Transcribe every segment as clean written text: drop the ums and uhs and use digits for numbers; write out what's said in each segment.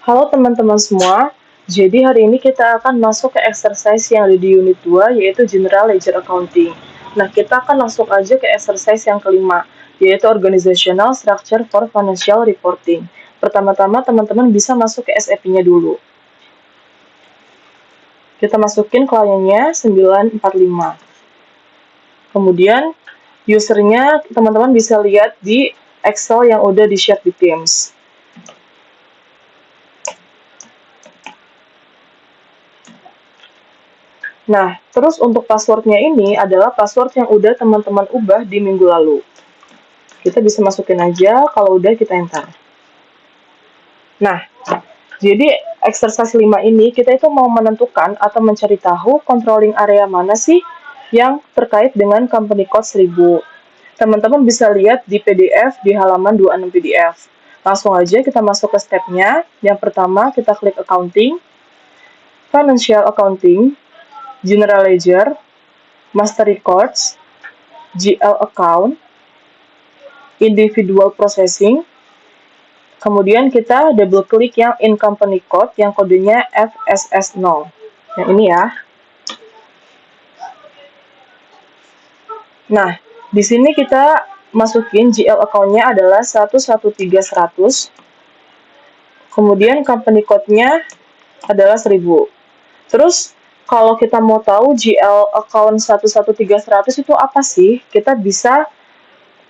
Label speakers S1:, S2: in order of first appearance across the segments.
S1: Halo teman-teman semua, jadi hari ini kita akan masuk ke exercise yang ada di unit 2, yaitu General Ledger Accounting. Nah, kita akan langsung aja ke exercise yang kelima, yaitu Organizational Structure for Financial Reporting. Pertama-tama teman-teman bisa masuk ke SAP-nya dulu. Kita masukin kliennya 945. Kemudian, usernya teman-teman bisa lihat di Excel yang udah di-share di Teams. Nah, terus untuk passwordnya ini adalah password yang udah teman-teman ubah di minggu lalu. Kita bisa masukin aja, kalau udah kita enter. Nah, jadi exercise 5 ini kita itu mau menentukan atau mencari tahu controlling area mana sih yang terkait dengan company code 1000. Teman-teman bisa lihat di PDF di halaman 26 PDF. Langsung aja kita masuk ke stepnya. Yang pertama kita klik accounting, financial accounting, general ledger, master records, GL account, individual processing, kemudian kita double klik yang in company code yang kodenya FSS0. Yang ini ya. Nah, di sini kita masukin GL account-nya adalah 113100. Kemudian company code-nya adalah 1000. Terus kalau kita mau tahu GL account 113100 itu apa sih? Kita bisa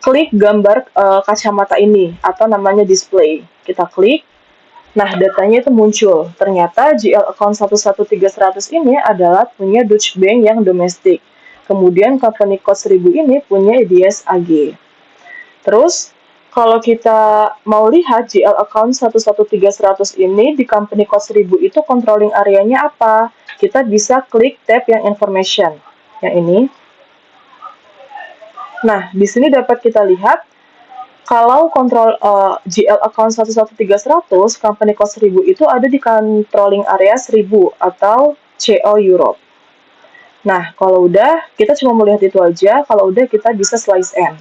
S1: klik gambar kacamata ini atau namanya display. Kita klik. Nah, datanya itu muncul. Ternyata GL account 113100 ini adalah punya Deutsche Bank yang domestik. Kemudian company code 1000 ini punya IDS AG. Terus kalau kita mau lihat GL account 113100 ini di company code 1000 itu controlling areanya apa? Kita bisa klik tab yang information. Yang ini. Nah, di sini dapat kita lihat kalau kontrol GL account 113100, company code 1000 itu ada di controlling area 1000 atau CO Europe. Nah, kalau udah, kita cuma melihat itu aja. Kalau udah, kita bisa slice N.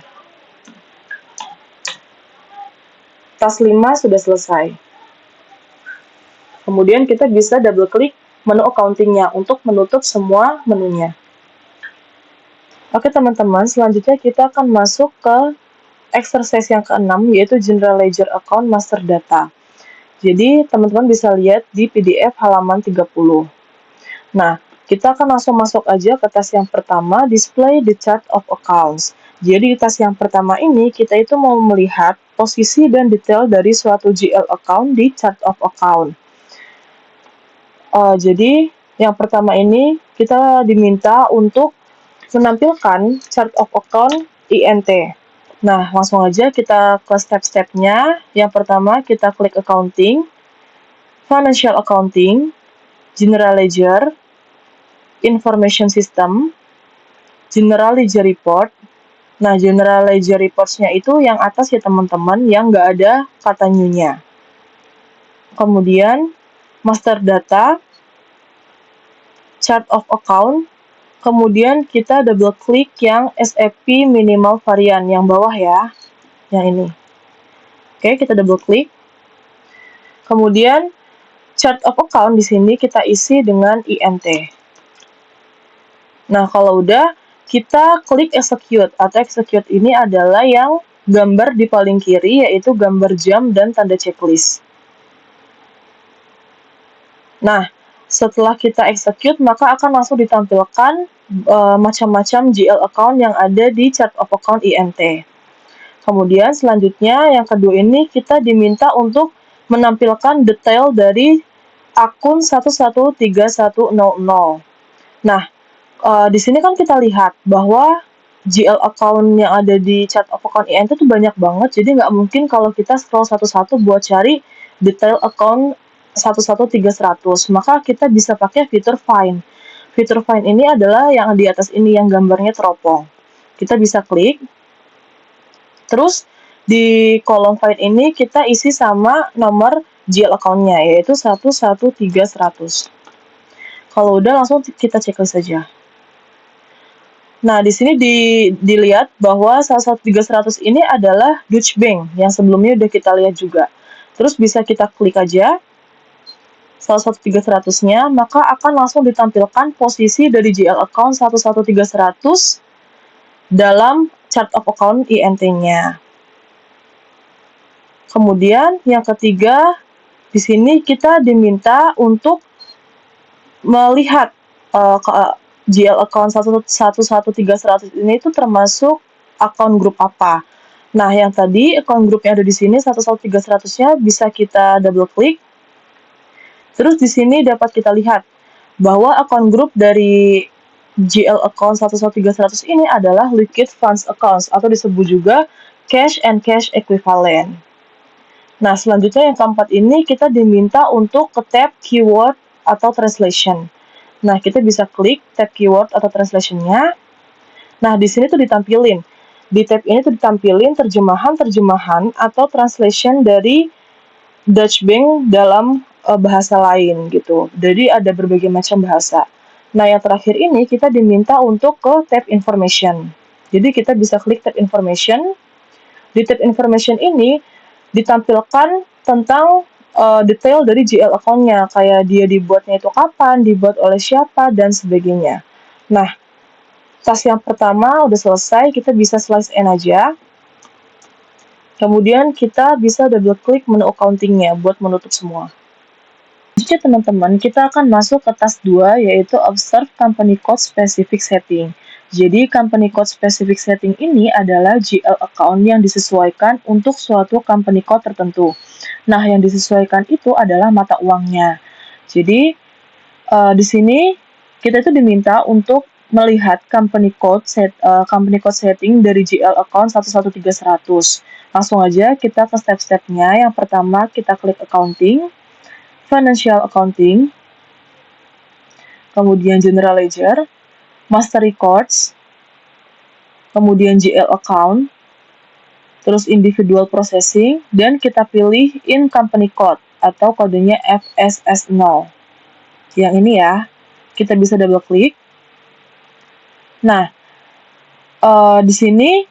S1: Tas 5 sudah selesai. Kemudian kita bisa double klik menu accounting-nya untuk menutup semua menunya. Oke teman-teman, selanjutnya kita akan masuk ke exercise yang ke-6, yaitu General Ledger Account Master Data. Jadi, teman-teman bisa lihat di PDF halaman 30. Nah, kita akan langsung masuk aja ke tas yang pertama, Display the Chart of Accounts. Jadi, di tas yang pertama ini, kita itu mau melihat posisi dan detail dari suatu GL account di Chart of Account. Jadi, yang pertama ini, kita diminta untuk menampilkan Chart of Account INT. Nah, langsung aja kita ke step-stepnya. Yang pertama, kita klik Accounting, Financial Accounting, General Ledger, Information System, General Ledger Report. Nah, General Ledger Reports-nya itu yang atas ya teman-teman, yang nggak ada kata new-nya. Kemudian, Master Data, Chart of Account, kemudian kita double klik yang SAP Minimal Varian, yang bawah ya, yang ini. Oke, kita double klik. Kemudian, Chart of Account di sini kita isi dengan INT. Nah, kalau udah, kita klik execute, atau execute ini adalah yang gambar di paling kiri, yaitu gambar jam dan tanda checklist. Nah, setelah kita execute, maka akan langsung ditampilkan macam-macam GL account yang ada di Chart of Account INT. Kemudian selanjutnya, yang kedua ini kita diminta untuk menampilkan detail dari akun 113100. Nah, di sini kan kita lihat bahwa GL account yang ada di Chart of Account INT itu banyak banget, jadi nggak mungkin kalau kita scroll satu-satu buat cari detail account 113100. Maka kita bisa pakai fitur Find. Fitur Find ini adalah yang di atas ini, yang gambarnya teropong. Kita bisa klik. Terus di kolom Find ini kita isi sama nomor GL account-nya, yaitu 113100. Kalau udah, langsung kita checklist saja. Nah, di sini dilihat bahwa 113100 ini adalah Deutsche Bank yang sebelumnya udah kita lihat juga. Terus bisa kita klik aja. 11300-nya, maka akan langsung ditampilkan posisi dari GL account 11300 dalam chart of account INT-nya. Kemudian yang ketiga, di sini kita diminta untuk melihat GL account 11300 ini itu termasuk akun grup apa. Nah, yang tadi akun grup yang ada di sini 11300-nya bisa kita double klik. Terus di sini dapat kita lihat bahwa akun grup dari GL account 11300 ini adalah liquid funds accounts atau disebut juga cash and cash equivalent. Nah, selanjutnya yang keempat ini kita diminta untuk ke tab keyword atau translation. Nah, kita bisa klik tab keyword atau translation-nya. Nah, di sini tuh ditampilin. Di tab ini tuh ditampilin terjemahan-terjemahan atau translation dari Dutch Bank dalam bahasa lain gitu. Jadi ada berbagai macam bahasa. Nah, yang terakhir ini kita diminta untuk ke tab information. Jadi kita bisa klik tab information. Di tab information ini ditampilkan tentang detail dari GL account-nya, kayak dia dibuatnya itu kapan, dibuat oleh siapa, dan sebagainya. Nah, tas yang pertama udah selesai, kita bisa slice in aja. Kemudian kita bisa double klik menu accounting-nya buat menutup semua. Selanjutnya teman-teman, kita akan masuk ke tas 2, yaitu Observe Company Code Specific Setting. Jadi, Company Code Specific Setting ini adalah GL account yang disesuaikan untuk suatu company code tertentu. Nah, yang disesuaikan itu adalah mata uangnya. Jadi, di sini kita itu diminta untuk melihat company code setting dari GL account 11300. Langsung aja kita ke step-stepnya. Yang pertama, kita klik accounting, financial accounting, kemudian general ledger, master records, kemudian GL account, terus individual processing, dan kita pilih in company code atau kodenya FSS0. Yang ini ya, kita bisa double klik. Nah, di sini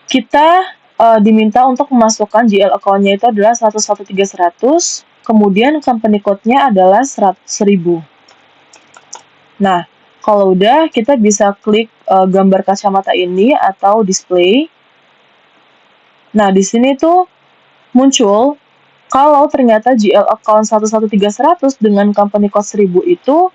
S1: kita diminta untuk memasukkan GL account-nya itu adalah 11300, kemudian company code-nya adalah 1000. Nah, kalau udah, kita bisa klik gambar kacamata ini atau display. Nah, di sini tuh muncul kalau ternyata GL account 11300 dengan company code 1000 itu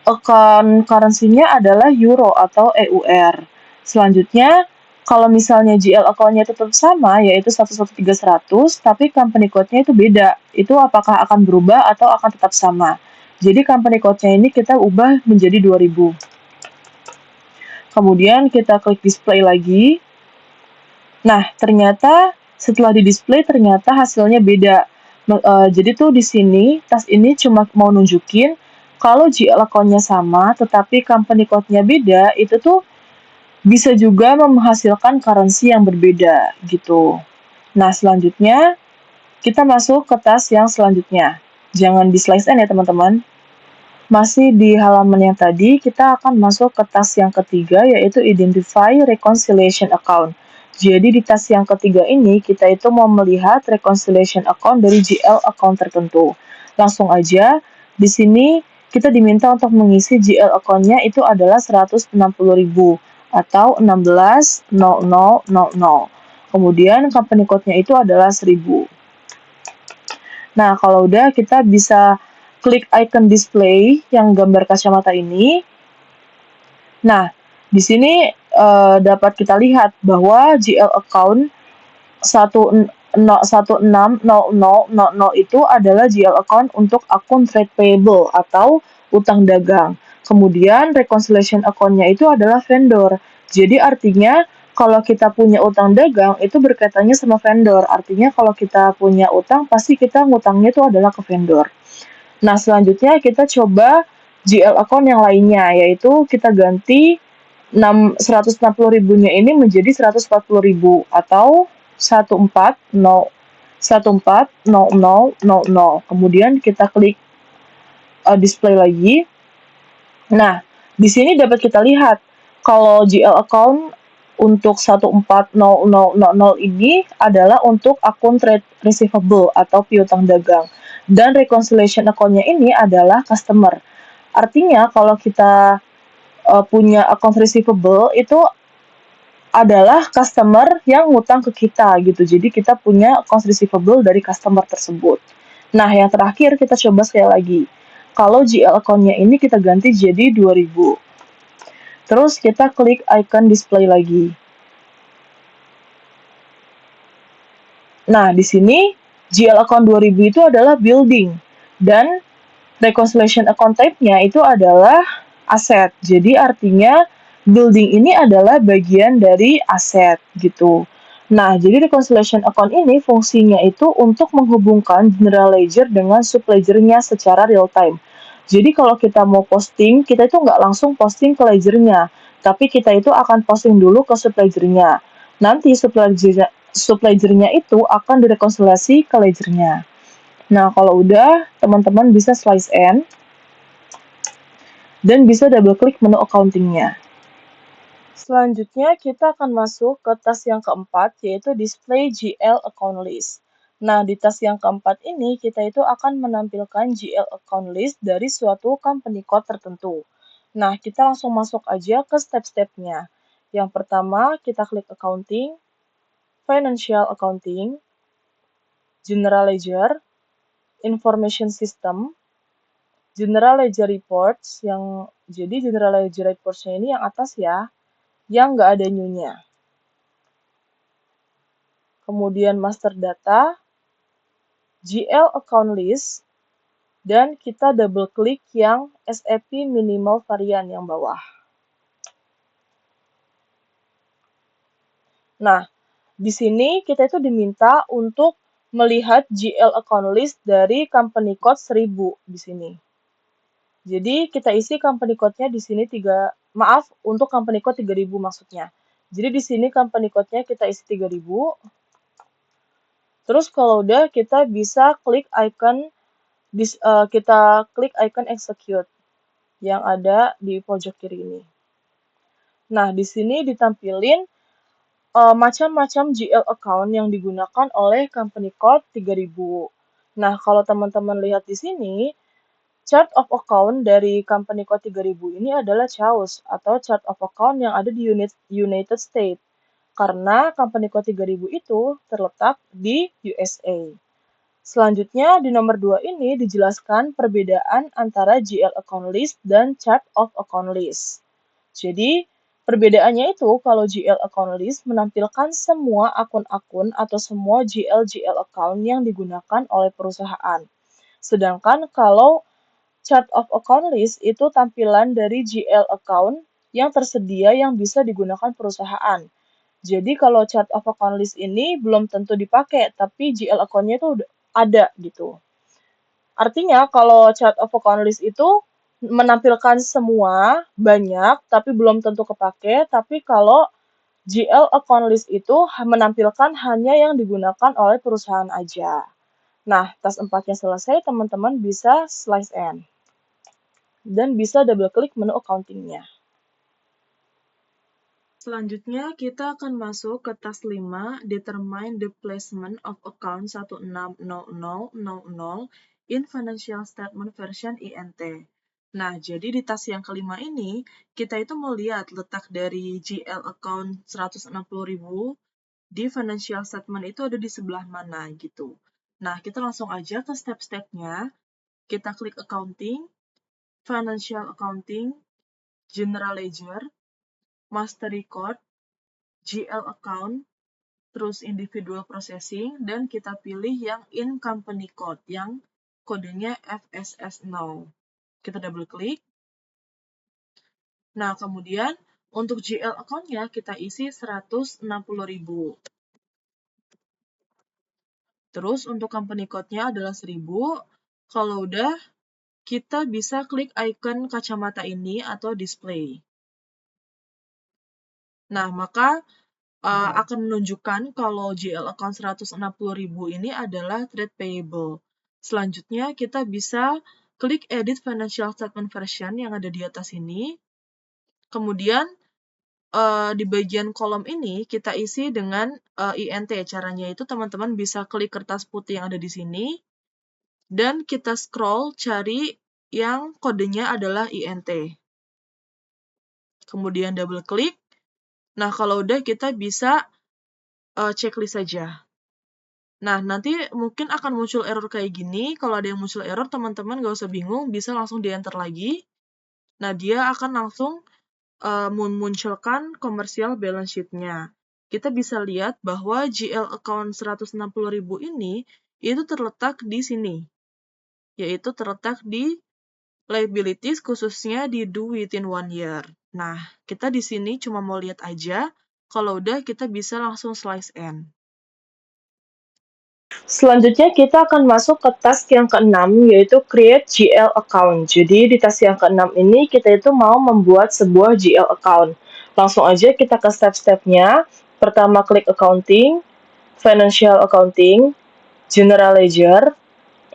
S1: account currency-nya adalah euro atau EUR. Selanjutnya, kalau misalnya GL account-nya tetap sama, yaitu 11300, tapi company code-nya itu beda. Itu apakah akan berubah atau akan tetap sama? Jadi company code-nya ini kita ubah menjadi 2000. Kemudian kita klik display lagi. Nah, ternyata setelah di display ternyata hasilnya beda. Jadi tuh di sini tas ini cuma mau nunjukin kalau GL account-nya sama tetapi company code-nya beda, itu tuh bisa juga menghasilkan currency yang berbeda gitu. Nah, selanjutnya kita masuk ke tas yang selanjutnya. Jangan di slice in ya teman-teman. Masih di halaman yang tadi, kita akan masuk ke tas yang ketiga, yaitu Identify Reconciliation Account. Jadi di tas yang ketiga ini, kita itu mau melihat reconciliation account dari GL account tertentu. Langsung aja, di sini kita diminta untuk mengisi GL account-nya itu adalah 160.000 atau 16.00.00. Kemudian company code-nya itu adalah 1000. Nah, kalau udah kita bisa klik icon display yang gambar kacamata ini. Nah, di sini dapat kita lihat bahwa GL account 160000 itu adalah GL account untuk akun trade payable atau utang dagang. Kemudian reconciliation account-nya itu adalah vendor. Jadi artinya kalau kita punya utang dagang itu berkaitannya sama vendor. Artinya kalau kita punya utang pasti kita ngutangnya itu adalah ke vendor. Nah, selanjutnya kita coba GL account yang lainnya, yaitu kita ganti 160.000-nya ini menjadi 140.000 atau 140000. Kemudian kita klik display lagi. Nah, di sini dapat kita lihat kalau GL account untuk 140000 ini adalah untuk akun trade receivable atau piutang dagang. Dan reconciliation account-nya ini adalah customer. Artinya kalau kita punya account receivable itu adalah customer yang ngutang ke kita gitu. Jadi kita punya account receivable dari customer tersebut. Nah, yang terakhir kita coba sekali lagi. Kalau GL account-nya ini kita ganti jadi 2000. Terus kita klik icon display lagi. Nah, di sini GL account 2000 itu adalah building dan reconciliation account type-nya itu adalah aset. Jadi artinya building ini adalah bagian dari aset gitu. Nah, jadi reconciliation account ini fungsinya itu untuk menghubungkan general ledger dengan subledger-nya secara real time. Jadi kalau kita mau posting, kita itu nggak langsung posting ke ledger-nya, tapi kita itu akan posting dulu ke subledger-nya. Nanti subledger-nya itu akan direkonsiliasi ke ledger-nya. Nah, kalau udah, teman-teman bisa slice end dan bisa double klik menu accounting-nya. Selanjutnya, kita akan masuk ke task yang keempat, yaitu display GL account list. Nah, di task yang keempat ini, kita itu akan menampilkan GL account list dari suatu company code tertentu. Nah, kita langsung masuk aja ke step-stepnya. Yang pertama, kita klik accounting, financial accounting, general ledger, information system, general ledger reports, jadi general ledger reports-nya ini yang atas ya, yang nggak ada new-nya. Kemudian master data, GL account list, dan kita double klik yang SAP minimal varian yang bawah. Nah, di sini kita itu diminta untuk melihat GL account list dari company code 1000 di sini. Jadi kita isi company code-nya di sini untuk company code 3000 maksudnya. Jadi di sini company code-nya kita isi 3000. Terus kalau udah kita bisa klik icon execute yang ada di pojok kiri ini. Nah, di sini ditampilin macam-macam GL account yang digunakan oleh company code 3000. Nah, kalau teman-teman lihat di sini, chart of account dari company code 3000 ini adalah CHAOS atau chart of account yang ada di United States. Karena company code 3000 itu terletak di USA. Selanjutnya di nomor 2 ini dijelaskan perbedaan antara GL account list dan chart of account list. Jadi, perbedaannya itu kalau GL account list menampilkan semua akun-akun atau semua GL account yang digunakan oleh perusahaan. Sedangkan kalau chart of account list itu tampilan dari GL account yang tersedia yang bisa digunakan perusahaan. Jadi kalau chart of account list ini belum tentu dipakai, tapi GL account-nya itu udah ada gitu. Artinya kalau chart of account list itu menampilkan semua banyak, tapi belum tentu kepake. Tapi kalau GL account list itu menampilkan hanya yang digunakan oleh perusahaan aja. Nah, task 4-nya selesai, teman-teman bisa slice end. Dan bisa double klik menu accounting-nya. Selanjutnya, kita akan masuk ke task 5, Determine the placement of account 160000 in financial statement version INT. Nah, jadi di task yang kelima ini, kita itu mau lihat letak dari GL account 160.000 di financial statement itu ada di sebelah mana gitu. Nah, kita langsung aja ke step-stepnya. Kita klik accounting, financial accounting, general ledger, master record, GL account, terus individual processing, dan kita pilih yang in company code, yang kodenya FSS0. Kita double klik. Nah, kemudian untuk GL account-nya kita isi 160.000. Terus untuk company code-nya adalah 1000. Kalau udah, kita bisa klik icon kacamata ini atau display. Nah, maka akan menunjukkan kalau GL account 160.000 ini adalah trade payable. Selanjutnya, kita bisa klik edit financial statement version yang ada di atas ini. Kemudian, di bagian kolom ini kita isi dengan INT. Caranya itu teman-teman bisa klik kertas putih yang ada di sini.
S2: dan kita scroll cari yang kodenya adalah INT. Kemudian double klik. Nah, kalau udah kita bisa checklist saja. Nah, nanti mungkin akan muncul error kayak gini. Kalau ada yang muncul error, teman-teman nggak usah bingung, bisa langsung di-enter lagi. Nah, dia akan langsung memunculkan commercial balance sheet-nya. Kita bisa lihat bahwa GL account 160.000 ini itu terletak di sini, yaitu terletak di liabilities khususnya di due within 1 year. Nah, kita di sini cuma mau lihat aja, kalau udah kita bisa langsung slice end.
S1: Selanjutnya kita akan masuk ke task yang keenam, yaitu create GL account. Jadi di task yang keenam ini kita itu mau membuat sebuah GL account. Langsung aja kita ke step-stepnya. Pertama klik accounting, financial accounting, general ledger,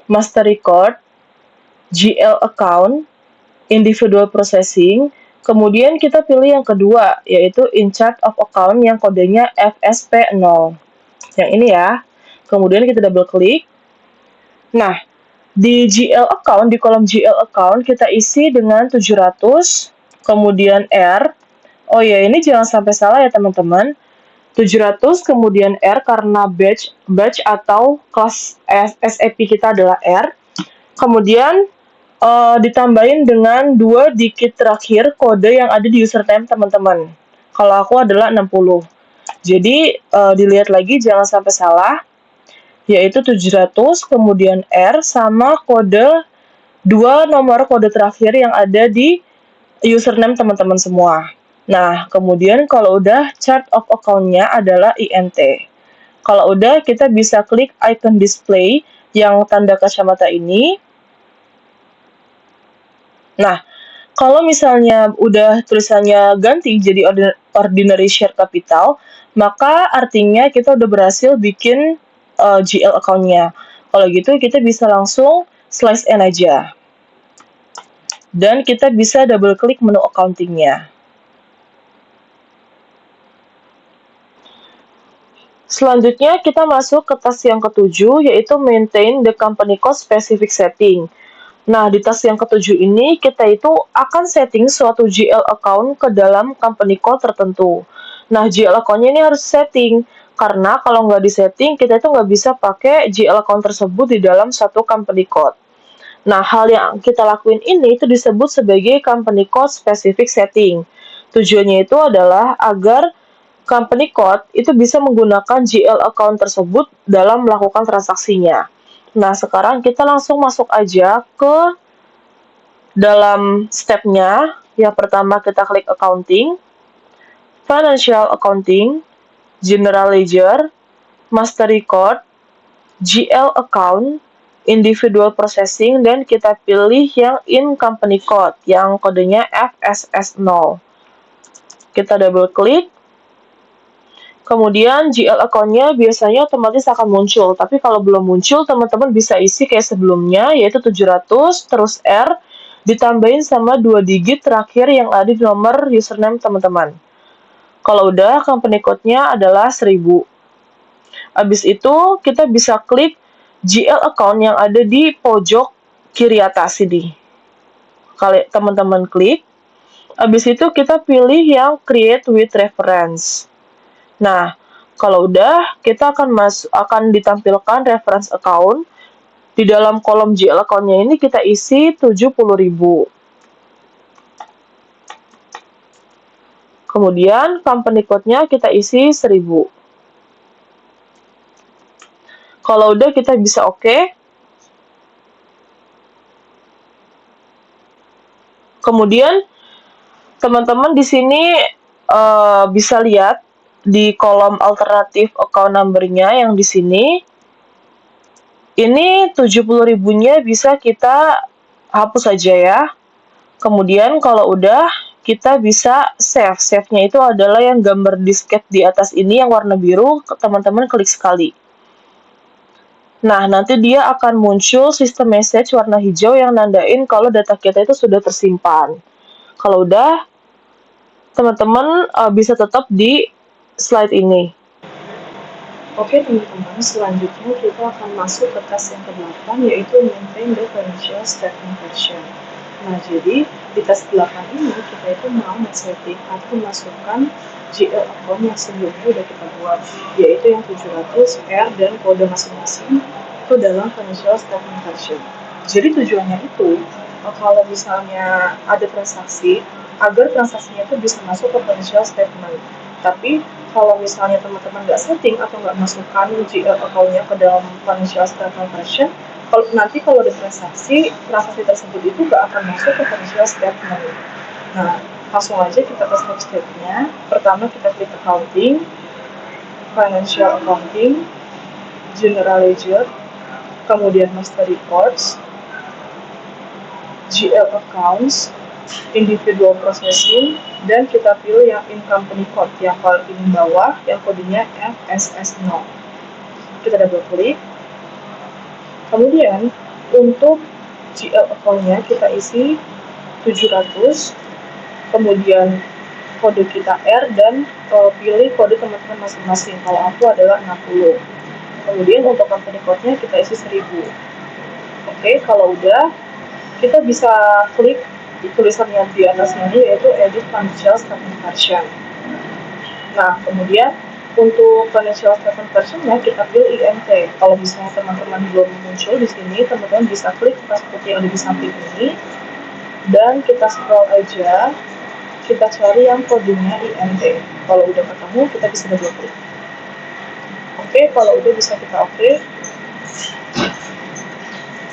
S1: master record, GL account, individual processing. Kemudian kita pilih yang kedua, yaitu in chart of account yang kodenya FSP0. Yang ini ya. Kemudian kita double klik. Nah, di GL account, di kolom GL account kita isi dengan 700, kemudian R. Oh ya, ini jangan sampai salah ya teman-teman. 700 kemudian R karena batch atau kelas SAP kita adalah R. Kemudian ditambahin dengan 2 digit terakhir kode yang ada di username teman-teman. Kalau aku adalah 60. Jadi dilihat lagi jangan sampai salah, yaitu 700 kemudian R sama kode 2 nomor kode terakhir yang ada di username teman-teman semua. Nah, kemudian kalau udah chart of account-nya adalah INT. Kalau udah, kita bisa klik icon display yang tanda kacamata ini. Nah, kalau misalnya udah tulisannya ganti jadi ordinary share capital, maka artinya kita udah berhasil bikin GL account-nya. Kalau gitu, kita bisa langsung slice N aja. Dan kita bisa double klik menu accounting-nya. Selanjutnya kita masuk ke task yang ketujuh, yaitu maintain the company cost specific setting. Nah, di task yang ketujuh ini kita itu akan setting suatu GL account ke dalam company code tertentu. Nah, GL account-nya ini harus setting, karena kalau nggak disetting, kita itu nggak bisa pakai GL account tersebut di dalam satu company code. Nah, hal yang kita lakuin ini itu disebut sebagai company code specific setting. Tujuannya itu adalah agar company code itu bisa menggunakan GL account tersebut dalam melakukan transaksinya. Nah, sekarang kita langsung masuk aja ke dalam stepnya. Yang pertama kita klik accounting, financial accounting, general ledger, master record, GL account, individual processing, dan kita pilih yang in company code, yang kodenya FSS0. Kita double klik. Kemudian GL account-nya biasanya otomatis akan muncul, tapi kalau belum muncul, teman-teman bisa isi kayak sebelumnya, yaitu 700, terus R, ditambahin sama 2 digit terakhir yang ada di nomor username teman-teman. Kalau udah, company code-nya adalah 1000. Habis itu, kita bisa klik GL account yang ada di pojok kiri atas ini. Kalau teman-teman klik, habis itu kita pilih yang create with reference. Nah, kalau udah, kita akan ditampilkan reference account. Di dalam kolom GL account-nya ini kita isi 70.000. Kemudian company code-nya kita isi 1000. Kalau udah kita bisa oke. Kemudian teman-teman di sini bisa lihat di kolom alternatif account number-nya yang di sini. Ini 70.000-nya bisa kita hapus saja ya. Kemudian kalau udah, kita bisa save. Save-nya itu adalah yang gambar disket di atas ini yang warna biru, teman-teman klik sekali. Nah, nanti dia akan muncul sistem message warna hijau yang nandain kalau data kita itu sudah tersimpan. Kalau udah, teman-teman bisa tetap di slide ini. Oke teman-teman, selanjutnya kita akan masuk ke tes yang ke-8, yaitu maintain the financial statement version. Nah, jadi di tes 8 ini kita itu mau men-setting atau memasukkan GL account yang sebelumnya udah kita buat, yaitu yang 700R dan kode masing-masing itu dalam financial statement version. Jadi tujuannya itu, kalau misalnya ada transaksi, agar transaksinya itu bisa masuk ke financial statement. Tapi kalau misalnya teman-teman nggak setting atau nggak masukkan GL account-nya ke dalam financial statement version, nanti kalau ada transaksi tersebut itu nggak akan masuk ke financial statement. Nah, langsung aja kita ke step-stepnya. Pertama kita klik accounting, financial accounting, general ledger, kemudian master reports, GL accounts, individual processing, dan kita pilih yang in company code yang paling bawah yang kodenya FSS0. Kita double klik. Kemudian untuk GL account-nya kita isi 700, kemudian kode kita R dan pilih kode teman-teman masing-masing. Kalau aku adalah 60. Kemudian untuk company code-nya kita isi 1000. Oke, kalau udah kita bisa klik di tulisan yang di atasnya ini, yaitu edit financial statement version. Nah, kemudian untuk financial statement version-nya kita pilih INT. Kalau misalnya teman-teman belum muncul di sini, teman-teman bisa klik pas putih yang ada di samping ini, dan kita scroll aja, kita cari yang kodenya INT. Kalau udah ketemu, kita bisa double klik. Oke, kalau udah bisa kita oke.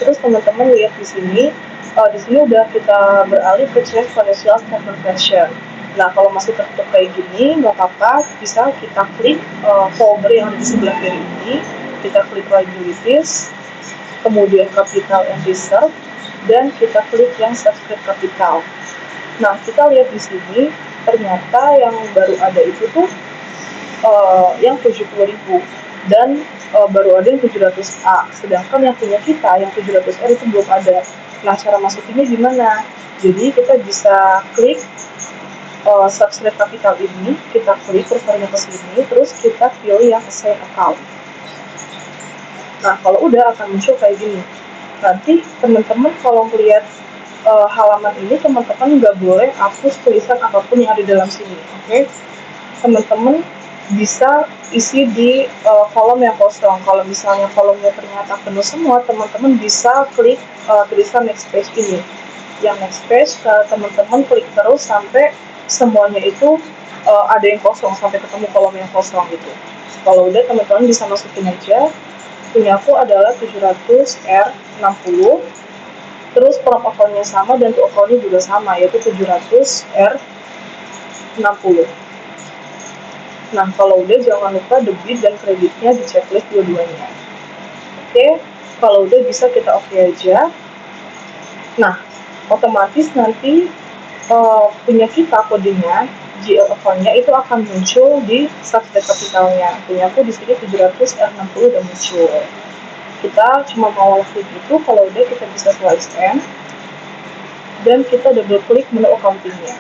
S1: Terus teman-teman lihat di sini udah kita beralih ke check financial statement version. Nah, kalau masih tertutup kayak gini, nggak apa-apa, bisa kita klik folder yang ada di sebelah kiri ini, kita klik liabilities, kemudian capital and reserve, dan kita klik yang subscribe capital. Nah, kita lihat di sini, ternyata yang baru ada itu tuh yang 70.000 dan baru ada yang 700A, sedangkan yang punya kita yang 700R itu belum ada. Nah, cara masukinnya gimana? Jadi kita bisa klik subscribe capital ini, kita klik kursornya ke sini, terus kita pilih yang assign account. Nah, kalau udah akan muncul kayak gini. Nanti teman-teman kalau melihat halaman ini, teman-teman nggak boleh hapus tulisan apapun yang ada di dalam sini, oke? Teman-teman bisa isi di kolom yang kosong. Kalau misalnya kolomnya ternyata penuh semua, teman-teman bisa klik tulisan next page ini. Yang next page, teman-teman klik terus sampai semuanya itu ada yang kosong, sampai ketemu kolom yang kosong gitu. Kalau udah, teman-teman bisa masukin aja. Punya aku adalah 700R60. Terus prompt account-nya sama dan untuk account-nya juga sama, yaitu 700R60. Nah, kalau udah jangan lupa debit dan kreditnya di checklist dua-duanya. Oke, kalau udah bisa kita oke aja. Nah, otomatis nanti punya kita kodenya, GL account-nya itu akan muncul di subscribe capitalnya. Punya aku di sini 700R60 udah muncul. Kita cuma mau klik itu, kalau udah kita bisa swipe scan dan kita double klik menu accounting-nya.